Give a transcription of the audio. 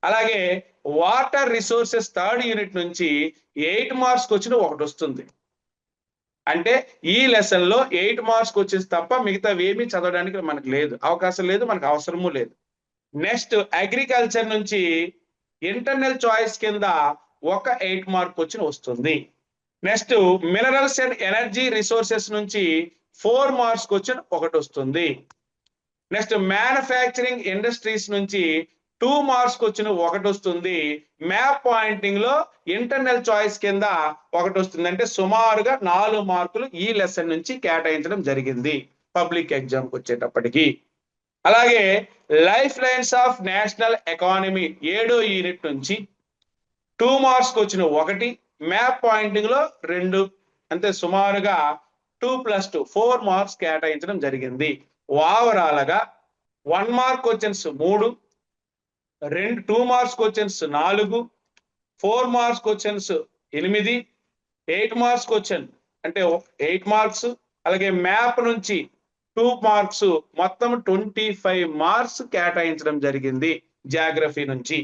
అలాగే water resources third unit నుంచి 8 marks question ఒకటి వస్తుంది. అంటే ఈ లెసన్ లో 8 మార్క్స్ క్వశ్చన్స్ తప్ప మిగతావి ఏమీ చదవడానికి మనకు లేదు, అవకాశం లేదు, మనకు అవసరము లేదు. నెక్స్ట్ అగ్రికల్చర్ నుంచి ఇంటర్నల్ చాయిస్ కింద ఒక 8 మార్క్ క్వశ్చన్ వస్తుంది. Next minerals and energy resources నుంచి 4 మార్క్స్ క్వశ్చన్ ఒకటి వస్తుంది. నెక్స్ట్ మ్యానుఫ్యాక్చరింగ్ ఇండస్ట్రీస్ నుంచి 2 మార్క్స్ క్వశ్చన్ ఒకటి వస్తుంది. మ్యాప్ పాయింటింగ్ లో ఇంటర్నల్ చాయిస్ కింద ఒకటి వస్తుంది. అంటే సుమారుగా 4 మార్కులు ఈ లెసన్ నుంచి కేటాయించడం జరిగింది పబ్లిక్ ఎగ్జామ్ కి వచ్చేటప్పటికి. అలాగే life lines of national economy 7వ యూనిట్ నుంచి 2 మార్క్స్ క్వశ్చన్ ఒకటి, మ్యాప్ పాయింటింగ్ లో 2, అంటే సుమారుగా 2+2 4 మార్క్స్ కేటాయించడం జరిగింది. ఓవరాల్ గా 1 mark questions 3, 2 marks questions 4, 4 marks questions 8, 8 marks question అంటే 8 మార్క్స్, అలాగే మ్యాప్ నుంచి 2 మార్క్స్, మొత్తం 25 మార్క్స్ కేటాయించడం జరిగింది జాగ్రఫీ నుంచి.